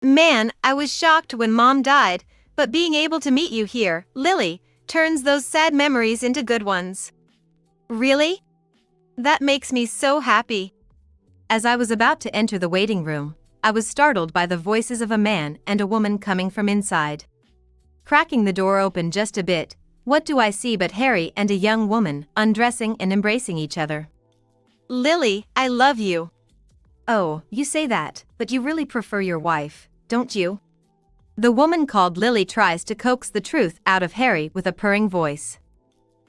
Man, I was shocked when Mom died, but being able to meet you here, Lily, turns those sad memories into good ones. Really? That makes me so happy. As I was about to enter the waiting room, I was startled by the voices of a man and a woman coming from inside. Cracking the door open just a bit, what do I see but Harry and a young woman undressing and embracing each other. Lily, I love you. Oh, you say that, but you really prefer your wife, don't you? The woman called Lily tries to coax the truth out of Harry with a purring voice.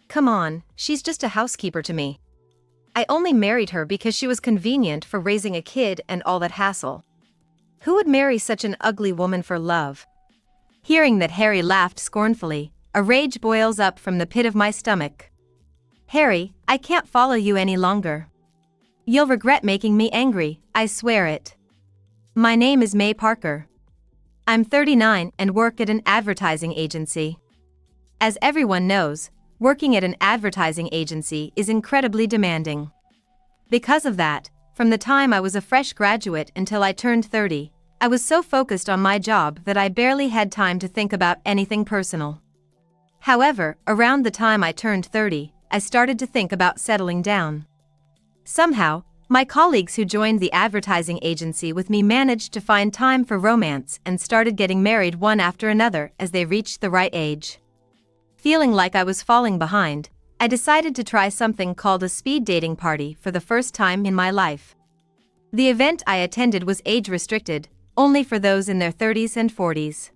Come on, she's just a housekeeper to me. I only married her because she was convenient for raising a kid and all that hassle. Who would marry such an ugly woman for love? Hearing that Harry laughed scornfully, a rage boils up from the pit of my stomach. Harry, I can't follow you any longer. You'll regret making me angry, I swear it. My name is May Parker. I'm 39 and work at an advertising agency. As everyone knows, working at an advertising agency is incredibly demanding. Because of that, from the time I was a fresh graduate until I turned 30, I was so focused on my job that I barely had time to think about anything personal. However, around the time I turned 30, I started to think about settling down. Somehow, my colleagues who joined the advertising agency with me managed to find time for romance and started getting married one after another as they reached the right age. Feeling like I was falling behind, I decided to try something called a speed dating party for the first time in my life. The event I attended was age-restricted, only for those in their 30s and 40s.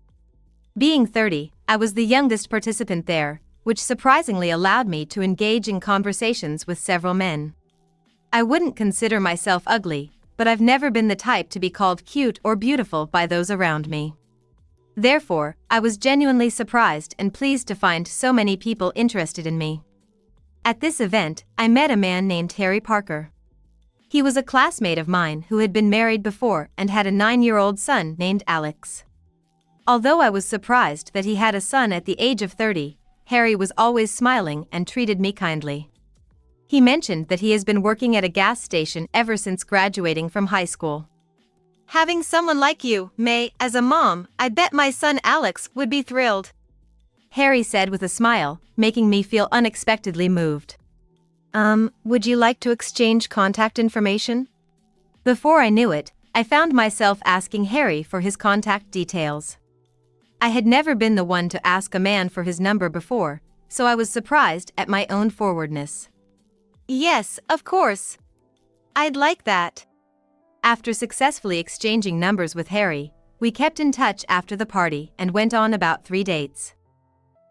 Being 30, I was the youngest participant there, which surprisingly allowed me to engage in conversations with several men. I wouldn't consider myself ugly, but I've never been the type to be called cute or beautiful by those around me. Therefore, I was genuinely surprised and pleased to find so many people interested in me. At this event, I met a man named Harry Parker. He was a classmate of mine who had been married before and had a 9-year-old son named Alex. Although I was surprised that he had a son at the age of 30, Harry was always smiling and treated me kindly. He mentioned that he has been working at a gas station ever since graduating from high school. Having someone like you, May, as a mom, I bet my son Alex would be thrilled. Harry said with a smile, making me feel unexpectedly moved. Would you like to exchange contact information? Before I knew it, I found myself asking Harry for his contact details. I had never been the one to ask a man for his number before, so I was surprised at my own forwardness. Yes, of course. I'd like that. After successfully exchanging numbers with Harry, we kept in touch after the party and went on about 3 dates.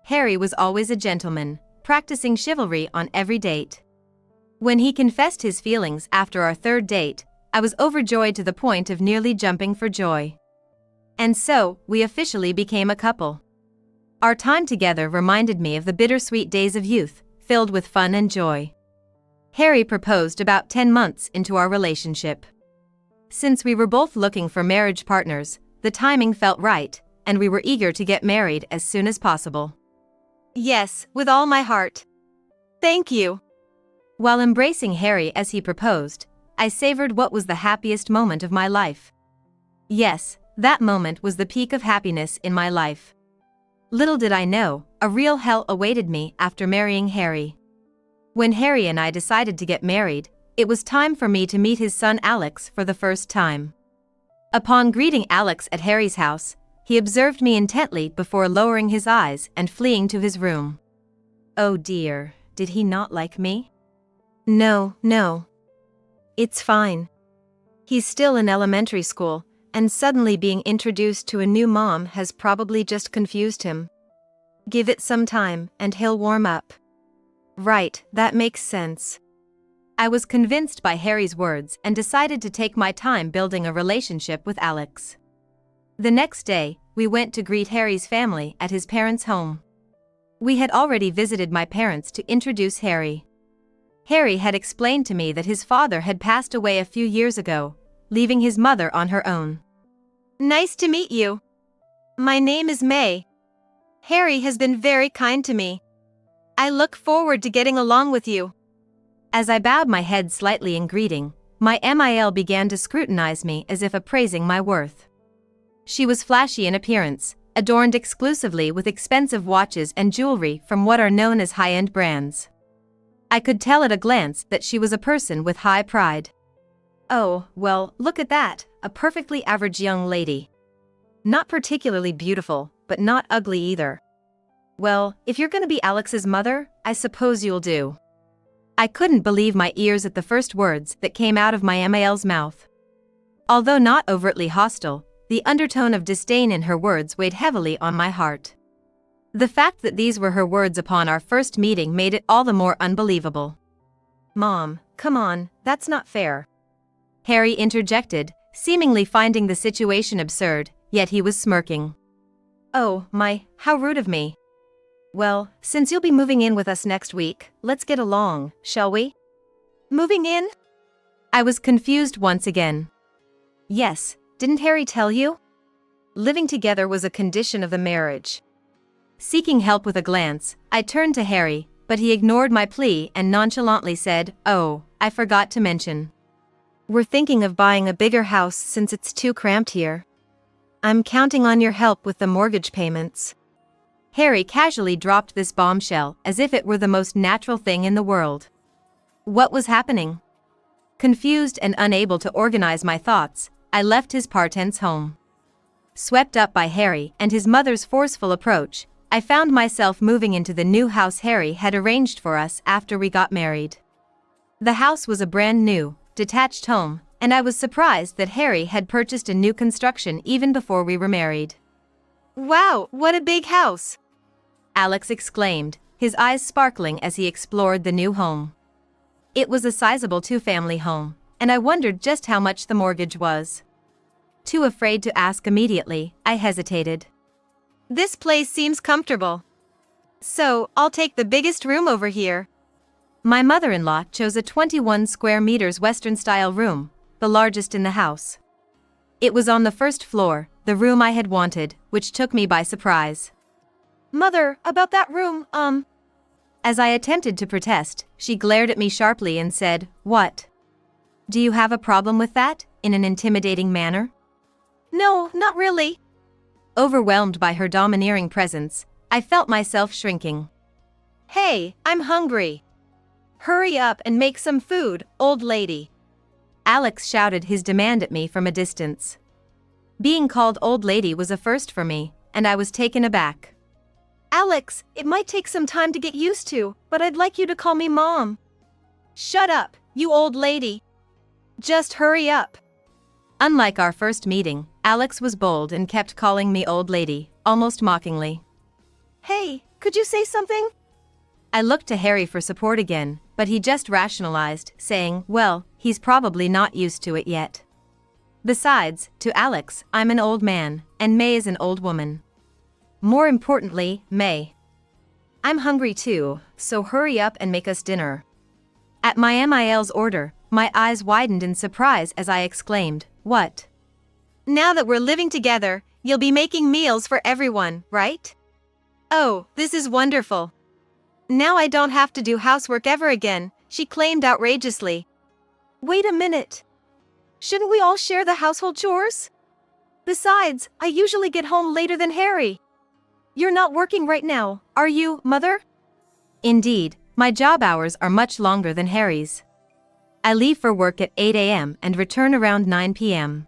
Harry was always a gentleman, practicing chivalry on every date. When he confessed his feelings after our 3rd date, I was overjoyed to the point of nearly jumping for joy. And so, we officially became a couple. Our time together reminded me of the bittersweet days of youth, filled with fun and joy. Harry proposed about 10 months into our relationship. Since we were both looking for marriage partners, the timing felt right, and we were eager to get married as soon as possible. Yes, with all my heart. Thank you. While embracing Harry as he proposed, I savored what was the happiest moment of my life. Yes, that moment was the peak of happiness in my life. Little did I know, a real hell awaited me after marrying Harry. When Harry and I decided to get married, it was time for me to meet his son Alex for the first time. Upon greeting Alex at Harry's house, he observed me intently before lowering his eyes and fleeing to his room. Oh dear, did he not like me? No. It's fine. He's still in elementary school, and suddenly being introduced to a new mom has probably just confused him. Give it some time, and he'll warm up. Right, that makes sense. I was convinced by Harry's words and decided to take my time building a relationship with Alex. The next day, we went to greet Harry's family at his parents' home. We had already visited my parents to introduce Harry. Harry had explained to me that his father had passed away a few years ago, leaving his mother on her own. Nice to meet you. My name is May. Harry has been very kind to me. I look forward to getting along with you. As I bowed my head slightly in greeting, my MIL began to scrutinize me as if appraising my worth. She was flashy in appearance, adorned exclusively with expensive watches and jewelry from what are known as high-end brands. I could tell at a glance that she was a person with high pride. Oh, well, look at that, a perfectly average young lady. Not particularly beautiful, but not ugly either. Well, if you're gonna be Alex's mother, I suppose you'll do. I couldn't believe my ears at the first words that came out of my MAL's mouth. Although not overtly hostile, the undertone of disdain in her words weighed heavily on my heart. The fact that these were her words upon our first meeting made it all the more unbelievable. Mom, come on, that's not fair. Harry interjected, seemingly finding the situation absurd, yet he was smirking. Oh, how rude of me. Well, since you'll be moving in with us next week, let's get along, shall we? Moving in? I was confused once again. Yes, didn't Harry tell you? Living together was a condition of the marriage. Seeking help with a glance, I turned to Harry, but he ignored my plea and nonchalantly said, "Oh, I forgot to mention. We're thinking of buying a bigger house since it's too cramped here. I'm counting on your help with the mortgage payments." Harry casually dropped this bombshell as if it were the most natural thing in the world. What was happening? Confused and unable to organize my thoughts, I left his parents' home. Swept up by Harry and his mother's forceful approach, I found myself moving into the new house Harry had arranged for us after we got married. The house was a brand new, detached home, and I was surprised that Harry had purchased a new construction even before we were married. Wow, what a big house! Alex exclaimed, his eyes sparkling as he explored the new home. It was a sizable two-family home, and I wondered just how much the mortgage was. Too afraid to ask immediately, I hesitated. This place seems comfortable. So, I'll take the biggest room over here. My mother-in-law chose a 21 square meters Western-style room, the largest in the house. It was on the first floor, the room I had wanted, which took me by surprise. Mother, about that room, As I attempted to protest, she glared at me sharply and said, "What? Do you have a problem with that?" in an intimidating manner. No, not really. Overwhelmed by her domineering presence, I felt myself shrinking. Hey, I'm hungry. Hurry up and make some food, old lady. Alex shouted his demand at me from a distance. Being called old lady was a first for me, and I was taken aback. Alex, it might take some time to get used to, but I'd like you to call me Mom. Shut up, you old lady. Just hurry up. Unlike our first meeting, Alex was bold and kept calling me old lady, almost mockingly. Hey, could you say something? I looked to Harry for support again, but he just rationalized, saying, well, he's probably not used to it yet. Besides, to Alex, I'm an old man, and May is an old woman. More importantly, May. I'm hungry too, so hurry up and make us dinner. At my MIL's order, my eyes widened in surprise as I exclaimed, what? Now that we're living together, you'll be making meals for everyone, right? Oh, this is wonderful. Now I don't have to do housework ever again, she claimed outrageously. Wait a minute. Shouldn't we all share the household chores? Besides, I usually get home later than Harry. You're not working right now, are you, Mother? Indeed, my job hours are much longer than Harry's. I leave for work at 8 a.m. and return around 9 p.m.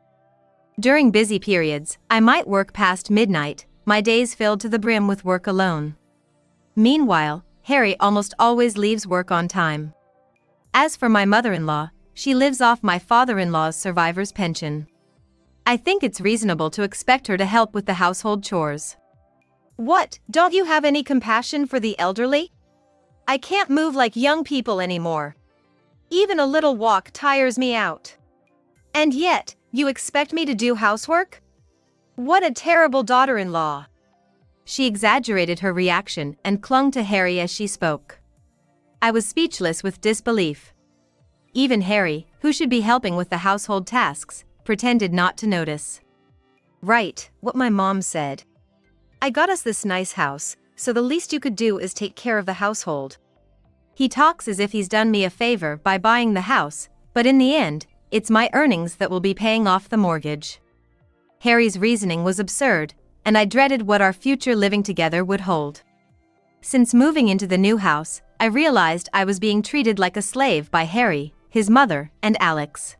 During busy periods, I might work past midnight, my days filled to the brim with work alone. Meanwhile, Harry almost always leaves work on time. As for my mother-in-law, she lives off my father-in-law's survivor's pension. I think it's reasonable to expect her to help with the household chores. What, don't you have any compassion for the elderly? I can't move like young people anymore. Even a little walk tires me out. And yet, you expect me to do housework? What a terrible daughter-in-law. She exaggerated her reaction and clung to Harry as she spoke. I was speechless with disbelief. Even Harry, who should be helping with the household tasks, pretended not to notice. Right, what my mom said. I got us this nice house, so the least you could do is take care of the household. He talks as if he's done me a favor by buying the house, but in the end, it's my earnings that will be paying off the mortgage. Harry's reasoning was absurd, and I dreaded what our future living together would hold. Since moving into the new house, I realized I was being treated like a slave by Harry, his mother, and Alex.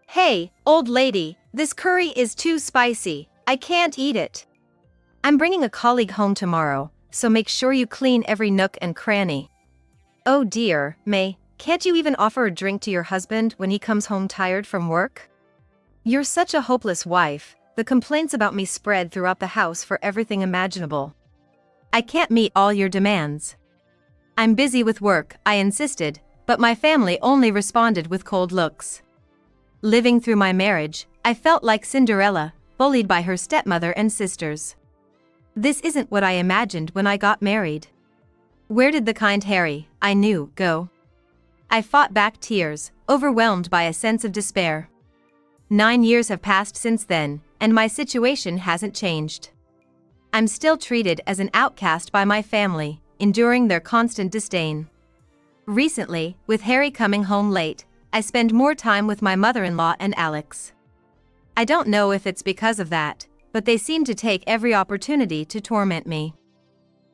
"Hey, old lady, this curry is too spicy. I can't eat it. I'm bringing a colleague home tomorrow, so make sure you clean every nook and cranny." "Oh dear, May, can't you even offer a drink to your husband when he comes home tired from work? You're such a hopeless wife." The complaints about me spread throughout the house for everything imaginable. "I can't meet all your demands." "I'm busy with work," I insisted, but my family only responded with cold looks. Living through my marriage, I felt like Cinderella, bullied by her stepmother and sisters. This isn't what I imagined when I got married. Where did the kind Harry I knew go? I fought back tears, overwhelmed by a sense of despair. 9 years have passed since then, and my situation hasn't changed. I'm still treated as an outcast by my family, enduring their constant disdain. Recently, with Harry coming home late, I spend more time with my mother-in-law and Alex. I don't know if it's because of that, but they seem to take every opportunity to torment me.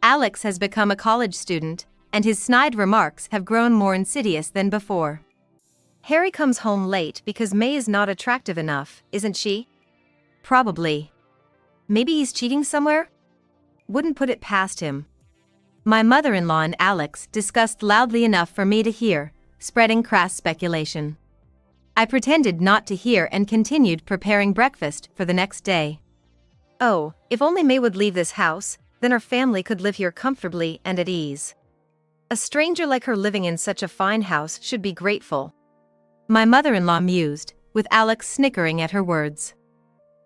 Alex has become a college student, and his snide remarks have grown more insidious than before. Harry comes home late because May is not attractive enough, isn't she? Probably. Maybe he's cheating somewhere? Wouldn't put it past him. My mother-in-law and Alex discussed loudly enough for me to hear, spreading crass speculation. I pretended not to hear and continued preparing breakfast for the next day. Oh, if only May would leave this house, then our family could live here comfortably and at ease. A stranger like her living in such a fine house should be grateful. My mother-in-law mused, with Alex snickering at her words.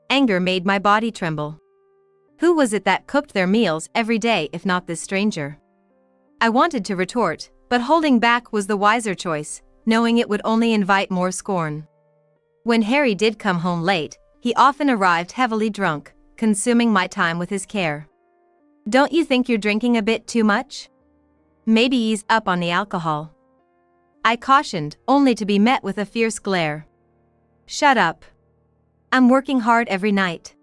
Anger made my body tremble. Who was it that cooked their meals every day if not this stranger? I wanted to retort, but holding back was the wiser choice, knowing it would only invite more scorn. When Harry did come home late, he often arrived heavily drunk, consuming my time with his care. "Don't you think you're drinking a bit too much? Maybe ease up on the alcohol," I cautioned, only to be met with a fierce glare. "Shut up. I'm working hard every night.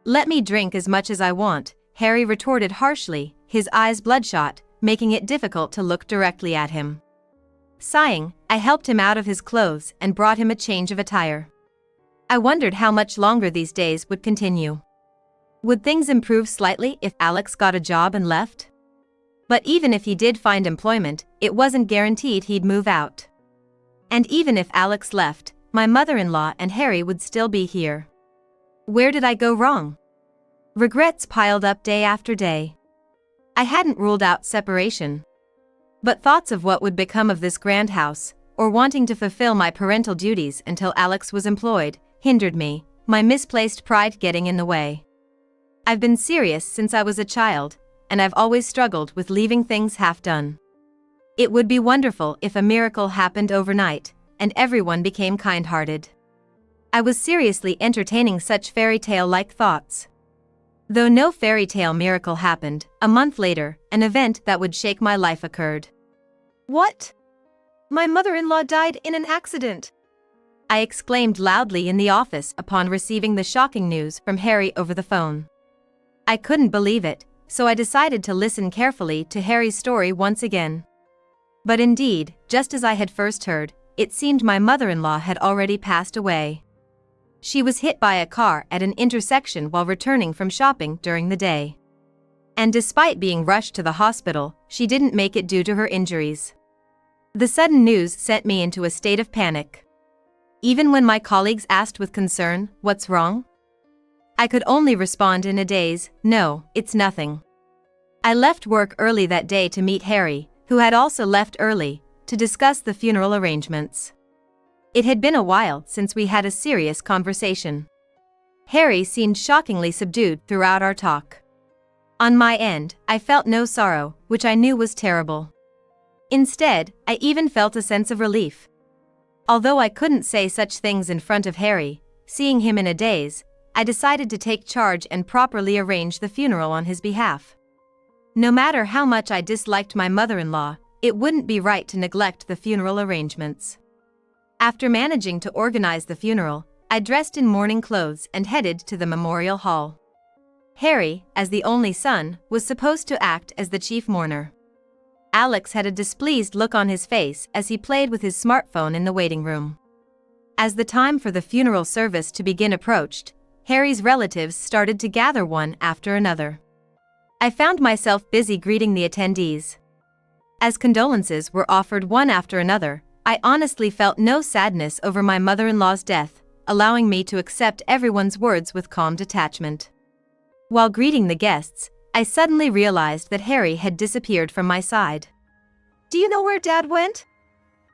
Let me drink as much as I want," Harry retorted harshly, his eyes bloodshot, making it difficult to look directly at him. Sighing, I helped him out of his clothes and brought him a change of attire. I wondered how much longer these days would continue. Would things improve slightly if Alex got a job and left? But even if he did find employment, it wasn't guaranteed he'd move out. And even if Alex left, my mother-in-law and Harry would still be here. Where did I go wrong? Regrets piled up day after day. I hadn't ruled out separation. But thoughts of what would become of this grand house, or wanting to fulfill my parental duties until Alex was employed, hindered me, my misplaced pride getting in the way. I've been serious since I was a child, and I've always struggled with leaving things half done. It would be wonderful if a miracle happened overnight, and everyone became kind-hearted. I was seriously entertaining such fairy tale-like thoughts. Though no fairy tale miracle happened, a month later, an event that would shake my life occurred. "What? My mother-in-law died in an accident!" I exclaimed loudly in the office upon receiving the shocking news from Harry over the phone. I couldn't believe it, so I decided to listen carefully to Harry's story once again. But indeed, just as I had first heard, it seemed my mother-in-law had already passed away. She was hit by a car at an intersection while returning from shopping during the day. And despite being rushed to the hospital, she didn't make it due to her injuries. The sudden news sent me into a state of panic. Even when my colleagues asked with concern, "What's wrong?" I could only respond in a daze, "No, it's nothing." I left work early that day to meet Harry, who had also left early, to discuss the funeral arrangements. It had been a while since we had a serious conversation. Harry seemed shockingly subdued throughout our talk. On my end, I felt no sorrow, which I knew was terrible. Instead, I even felt a sense of relief. Although I couldn't say such things in front of Harry, seeing him in a daze, I decided to take charge and properly arrange the funeral on his behalf. No matter how much I disliked my mother-in-law, it wouldn't be right to neglect the funeral arrangements. After managing to organize the funeral, I dressed in morning clothes and headed to the memorial hall. Harry, as the only son, was supposed to act as the chief mourner. Alex had a displeased look on his face as he played with his smartphone in the waiting room. As the time for the funeral service to begin approached, Harry's relatives started to gather one after another. I found myself busy greeting the attendees. As condolences were offered one after another, I honestly felt no sadness over my mother-in-law's death, allowing me to accept everyone's words with calm detachment. While greeting the guests, I suddenly realized that Harry had disappeared from my side. "Do you know where Dad went?"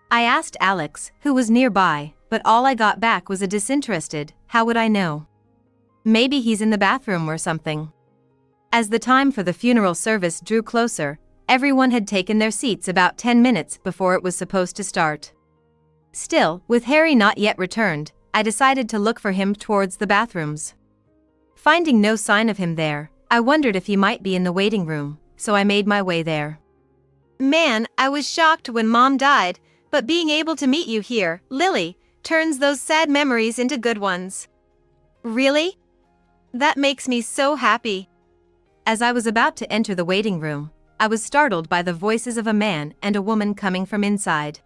I asked Alex, who was nearby, but all I got back was a disinterested, "How would I know? Maybe he's in the bathroom or something." As the time for the funeral service drew closer, everyone had taken their seats about 10 minutes before it was supposed to start. Still, with Harry not yet returned, I decided to look for him towards the bathrooms. Finding no sign of him there, I wondered if he might be in the waiting room, so I made my way there. Man, I was shocked when Mom died, but being able to meet you here, Lily, turns those sad memories into good ones. Really? That makes me so happy. As I was about to enter the waiting room, I was startled by the voices of a man and a woman coming from inside.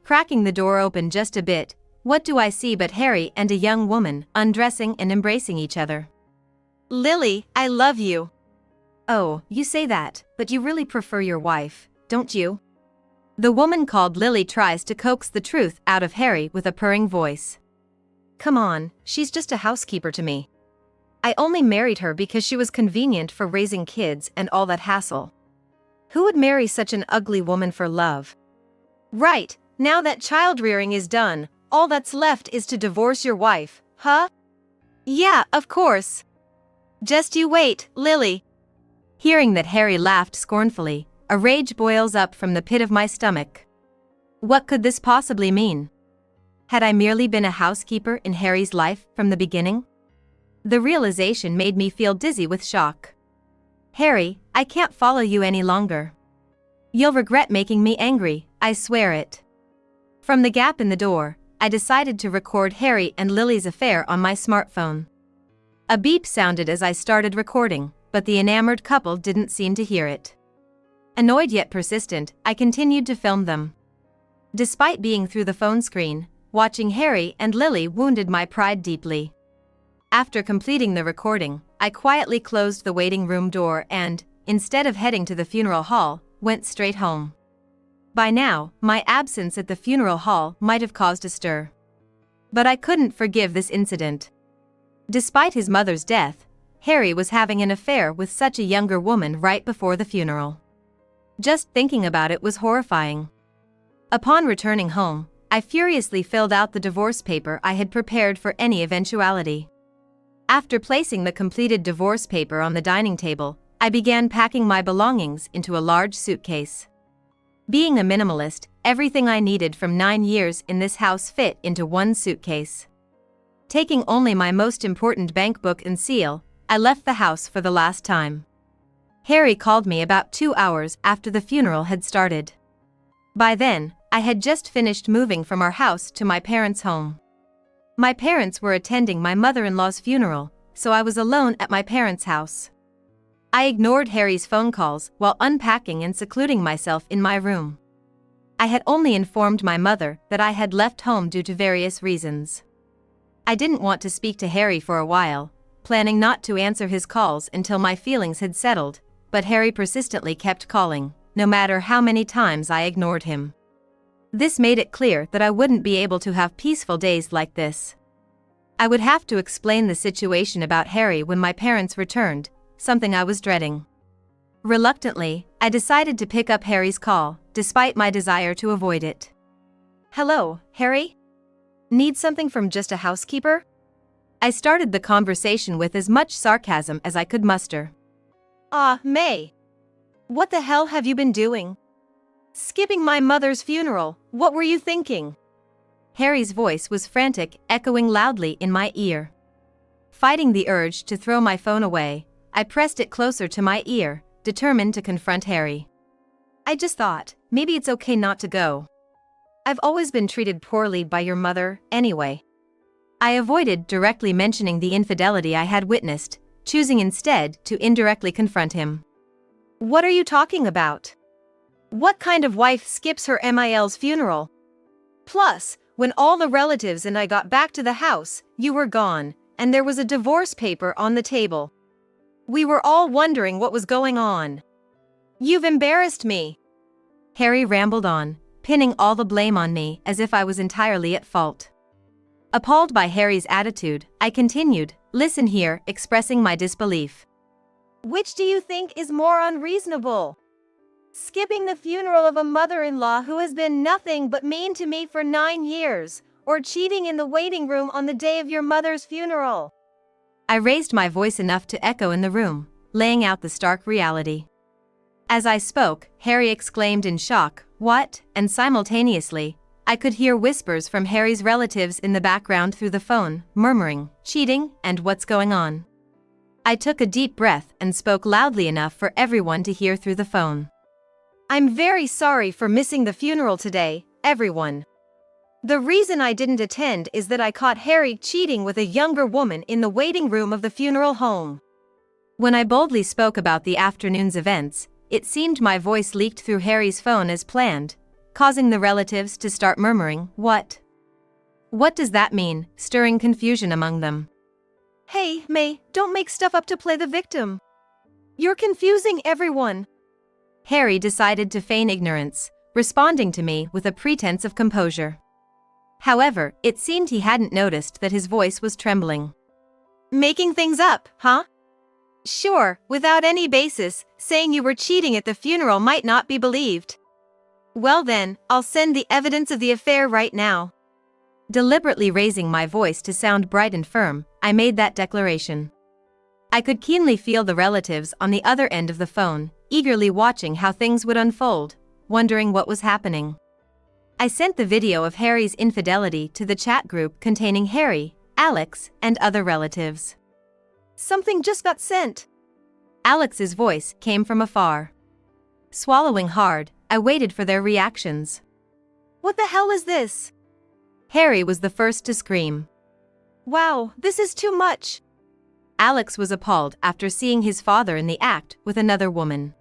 Cracking the door open just a bit, what do I see but Harry and a young woman undressing and embracing each other. Lily, I love you. Oh, you say that, but you really prefer your wife, don't you? The woman called Lily tries to coax the truth out of Harry with a purring voice. Come on, she's just a housekeeper to me. I only married her because she was convenient for raising kids and all that hassle. Who would marry such an ugly woman for love? Right, now that child rearing is done, all that's left is to divorce your wife, huh? Yeah, of course. Just you wait, Lily. Hearing that Harry laughed scornfully, a rage boils up from the pit of my stomach. What could this possibly mean? Had I merely been a housekeeper in Harry's life from the beginning? The realization made me feel dizzy with shock. Harry, I can't follow you any longer. You'll regret making me angry, I swear it. From the gap in the door, I decided to record Harry and Lily's affair on my smartphone. A beep sounded as I started recording, but the enamored couple didn't seem to hear it. Annoyed yet persistent, I continued to film them. Despite being through the phone screen, watching Harry and Lily wounded my pride deeply. After completing the recording, I quietly closed the waiting room door and, instead of heading to the funeral hall, went straight home. By now, my absence at the funeral hall might have caused a stir. But I couldn't forgive this incident. Despite his mother's death, Harry was having an affair with such a younger woman right before the funeral. Just thinking about it was horrifying. Upon returning home, I furiously filled out the divorce paper I had prepared for any eventuality. After placing the completed divorce paper on the dining table, I began packing my belongings into a large suitcase. Being a minimalist, everything I needed from 9 years in this house fit into one suitcase. Taking only my most important bank book and seal, I left the house for the last time. Harry called me about 2 hours after the funeral had started. By then, I had just finished moving from our house to my parents' home. My parents were attending my mother-in-law's funeral, so I was alone at my parents' house. I ignored Harry's phone calls while unpacking and secluding myself in my room. I had only informed my mother that I had left home due to various reasons. I didn't want to speak to Harry for a while, planning not to answer his calls until my feelings had settled, but Harry persistently kept calling, no matter how many times I ignored him. This made it clear that I wouldn't be able to have peaceful days like this. I would have to explain the situation about Harry when my parents returned, something I was dreading. Reluctantly, I decided to pick up Harry's call, despite my desire to avoid it. Hello, Harry? Need something from just a housekeeper? I started the conversation with as much sarcasm as I could muster. May. What the hell have you been doing? Skipping my mother's funeral, what were you thinking? Harry's voice was frantic, echoing loudly in my ear. Fighting the urge to throw my phone away, I pressed it closer to my ear, determined to confront Harry. I just thought, maybe it's okay not to go. I've always been treated poorly by your mother, anyway. I avoided directly mentioning the infidelity I had witnessed, choosing instead to indirectly confront him. What are you talking about? What kind of wife skips her MIL's funeral? Plus, when all the relatives and I got back to the house, you were gone, and there was a divorce paper on the table. We were all wondering what was going on. You've embarrassed me. Harry rambled on, pinning all the blame on me as if I was entirely at fault. Appalled by Harry's attitude, I continued, "Listen here," expressing my disbelief. Which do you think is more unreasonable? Skipping the funeral of a mother-in-law who has been nothing but mean to me for 9 years, or cheating in the waiting room on the day of your mother's funeral? I raised my voice enough to echo in the room, laying out the stark reality. As I spoke, Harry exclaimed in shock, "What?" and simultaneously, I could hear whispers from Harry's relatives in the background through the phone, murmuring, "Cheating, and what's going on?" I took a deep breath and spoke loudly enough for everyone to hear through the phone. I'm very sorry for missing the funeral today, everyone. The reason I didn't attend is that I caught Harry cheating with a younger woman in the waiting room of the funeral home. When I boldly spoke about the afternoon's events, it seemed my voice leaked through Harry's phone as planned, causing the relatives to start murmuring, "What? What does that mean?" stirring confusion among them. Hey, May, don't make stuff up to play the victim. You're confusing everyone. Harry decided to feign ignorance, responding to me with a pretense of composure. However, it seemed he hadn't noticed that his voice was trembling. Making things up, huh? Sure, without any basis, saying you were cheating at the funeral might not be believed. Well then, I'll send the evidence of the affair right now. Deliberately raising my voice to sound bright and firm, I made that declaration. I could keenly feel the relatives on the other end of the phone, eagerly watching how things would unfold, wondering what was happening. I sent the video of Harry's infidelity to the chat group containing Harry, Alex, and other relatives. Something just got sent. Alex's voice came from afar. Swallowing hard, I waited for their reactions. What the hell is this? Harry was the first to scream. Wow, this is too much. Alex was appalled after seeing his father in the act with another woman.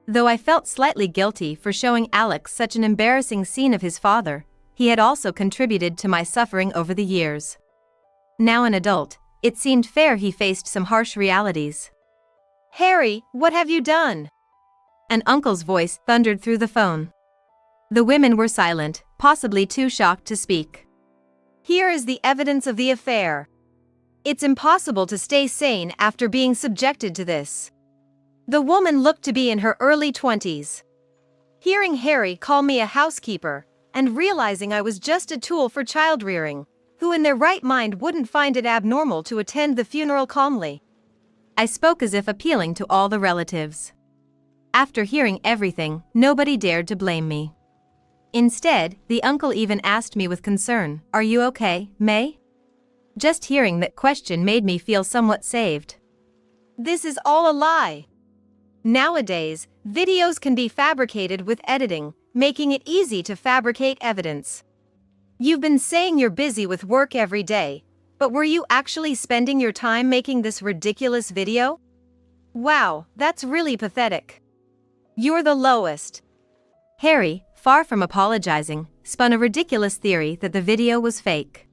Though I felt slightly guilty for showing Alex such an embarrassing scene of his father, he had also contributed to my suffering over the years. Now an adult, it seemed fair he faced some harsh realities. Harry, what have you done? An uncle's voice thundered through the phone. The women were silent, possibly too shocked to speak. Here is the evidence of the affair. It's impossible to stay sane after being subjected to this. The woman looked to be in her early 20s. Hearing Harry call me a housekeeper, and realizing I was just a tool for child rearing, who in their right mind wouldn't find it abnormal to attend the funeral calmly. I spoke as if appealing to all the relatives. After hearing everything, nobody dared to blame me. Instead, the uncle even asked me with concern, "Are you okay, May?" Just hearing that question made me feel somewhat saved. This is all a lie. Nowadays, videos can be fabricated with editing, making it easy to fabricate evidence. You've been saying you're busy with work every day, but were you actually spending your time making this ridiculous video? Wow, that's really pathetic. You're the lowest. Harry, far from apologizing, spun a ridiculous theory that the video was fake.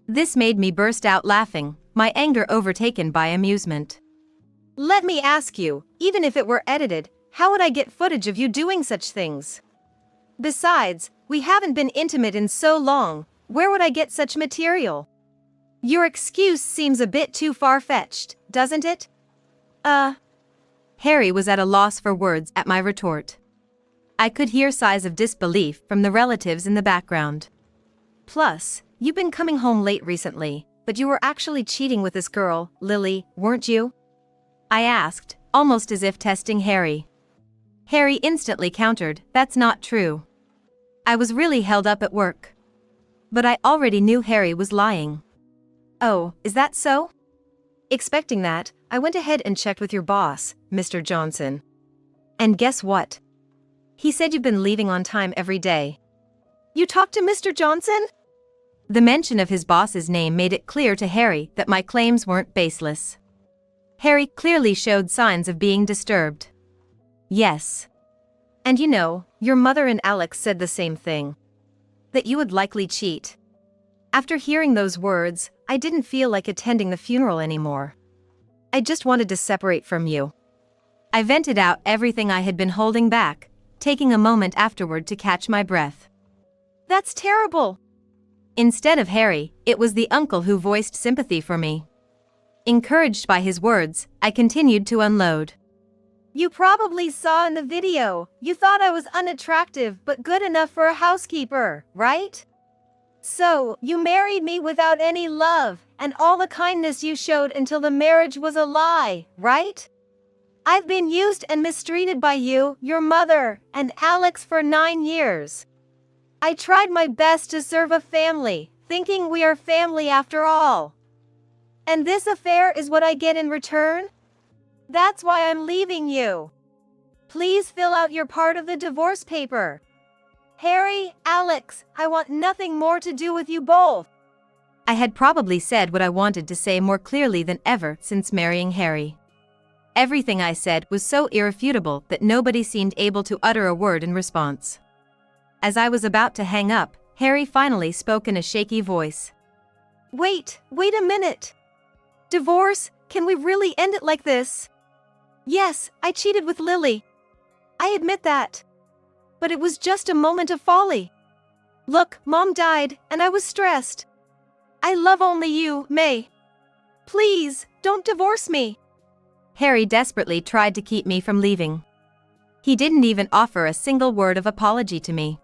This made me burst out laughing, my anger overtaken by amusement. Let me ask you, even if it were edited, how would I get footage of you doing such things? Besides, we haven't been intimate in so long, where would I get such material? Your excuse seems a bit too far-fetched, doesn't it? Harry was at a loss for words at my retort. I could hear sighs of disbelief from the relatives in the background. Plus, you've been coming home late recently, but you were actually cheating with this girl, Lily, weren't you? I asked, almost as if testing Harry. Harry instantly countered, "That's not true. I was really held up at work." But I already knew Harry was lying. Oh, is that so? Expecting that, I went ahead and checked with your boss, Mr. Johnson. And guess what? He said you've been leaving on time every day. You talked to Mr. Johnson? The mention of his boss's name made it clear to Harry that my claims weren't baseless. Harry clearly showed signs of being disturbed. Yes. And you know, your mother and Alex said the same thing. That you would likely cheat. After hearing those words, I didn't feel like attending the funeral anymore. I just wanted to separate from you. I vented out everything I had been holding back, taking a moment afterward to catch my breath. That's terrible. Instead of Harry, it was the uncle who voiced sympathy for me. Encouraged by his words, I continued to unload. You probably saw in the video, you thought I was unattractive but good enough for a housekeeper, right? So, you married me without any love, and all the kindness you showed until the marriage was a lie, right? I've been used and mistreated by you, your mother, and Alex for 9 years. I tried my best to serve a family, thinking we are family after all. And this affair is what I get in return? That's why I'm leaving you. Please fill out your part of the divorce paper. Harry, Alex, I want nothing more to do with you both. I had probably said what I wanted to say more clearly than ever since marrying Harry. Everything I said was so irrefutable that nobody seemed able to utter a word in response. As I was about to hang up, Harry finally spoke in a shaky voice. Wait a minute. Divorce? Can we really end it like this? Yes, I cheated with Lily. I admit that. But it was just a moment of folly. Look, Mom died, and I was stressed. I love only you, May. Please, don't divorce me. Harry desperately tried to keep me from leaving. He didn't even offer a single word of apology to me.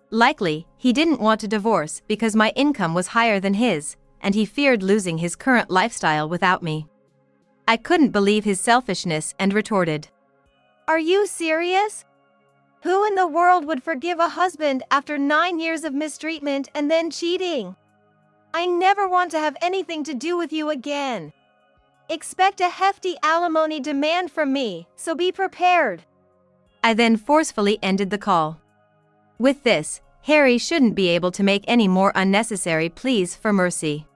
Likely, he didn't want a divorce because my income was higher than his, and he feared losing his current lifestyle without me. I couldn't believe his selfishness and retorted. Are you serious? Who in the world would forgive a husband after 9 years of mistreatment and then cheating? I never want to have anything to do with you again. Expect a hefty alimony demand from me, so be prepared. I then forcefully ended the call. With this, Harry shouldn't be able to make any more unnecessary pleas for mercy.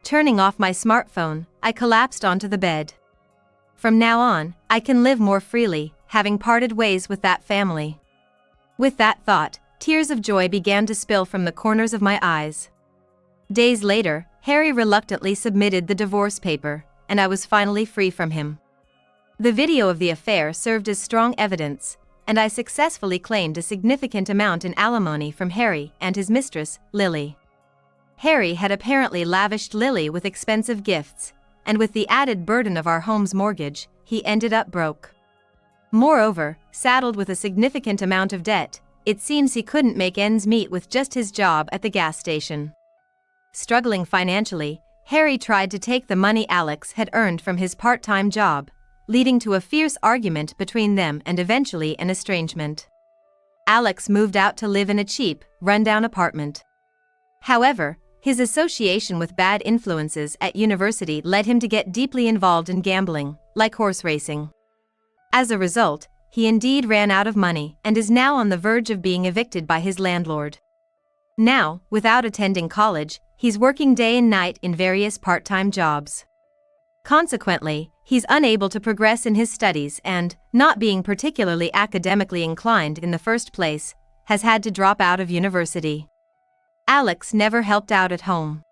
Turning off my smartphone, I collapsed onto the bed. From now on, I can live more freely, having parted ways with that family. With that thought, tears of joy began to spill from the corners of my eyes. Days later, Harry reluctantly submitted the divorce paper, and I was finally free from him. The video of the affair served as strong evidence, and I successfully claimed a significant amount in alimony from Harry and his mistress, Lily. Harry had apparently lavished Lily with expensive gifts, and with the added burden of our home's mortgage, he ended up broke. Moreover, saddled with a significant amount of debt, it seems he couldn't make ends meet with just his job at the gas station. Struggling financially, Harry tried to take the money Alex had earned from his part-time job, leading to a fierce argument between them and eventually an estrangement. Alex moved out to live in a cheap, rundown apartment. However, his association with bad influences at university led him to get deeply involved in gambling, like horse racing. As a result, he indeed ran out of money and is now on the verge of being evicted by his landlord. Now, without attending college, he's working day and night in various part-time jobs. Consequently, he's unable to progress in his studies and, not being particularly academically inclined in the first place, has had to drop out of university. Alex never helped out at home.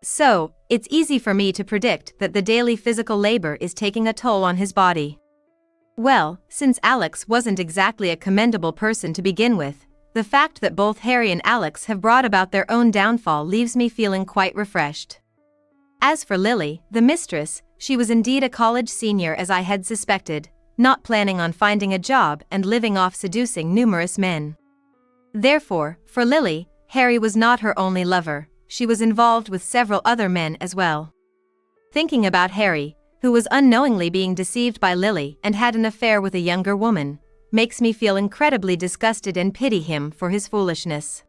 So, it's easy for me to predict that the daily physical labor is taking a toll on his body. Well, since Alex wasn't exactly a commendable person to begin with, the fact that both Harry and Alex have brought about their own downfall leaves me feeling quite refreshed. As for Lily, the mistress, she was indeed a college senior as I had suspected, not planning on finding a job and living off seducing numerous men. Therefore, for Lily, Harry was not her only lover, she was involved with several other men as well. Thinking about Harry, who was unknowingly being deceived by Lily and had an affair with a younger woman, makes me feel incredibly disgusted and pity him for his foolishness.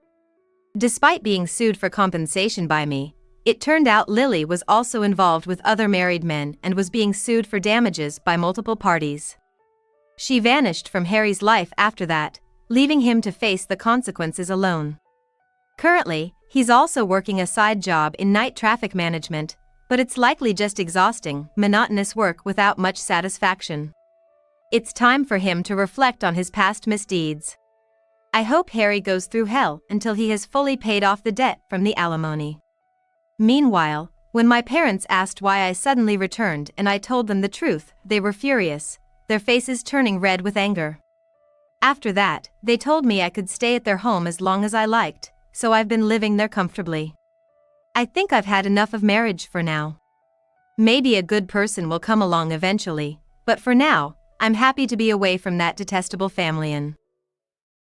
Despite being sued for compensation by me, it turned out Lily was also involved with other married men and was being sued for damages by multiple parties. She vanished from Harry's life after that, leaving him to face the consequences alone. Currently, He's also working a side job in night traffic management, but it's likely just exhausting, monotonous work without much satisfaction. It's time for him to reflect on his past misdeeds. I hope Harry goes through hell until he has fully paid off the debt from the alimony. Meanwhile, when my parents asked why I suddenly returned and I told them the truth, they were furious, their faces turning red with anger. After that, they told me I could stay at their home as long as I liked, so I've been living there comfortably. I think I've had enough of marriage for now. Maybe a good person will come along eventually, but for now, I'm happy to be away from that detestable family.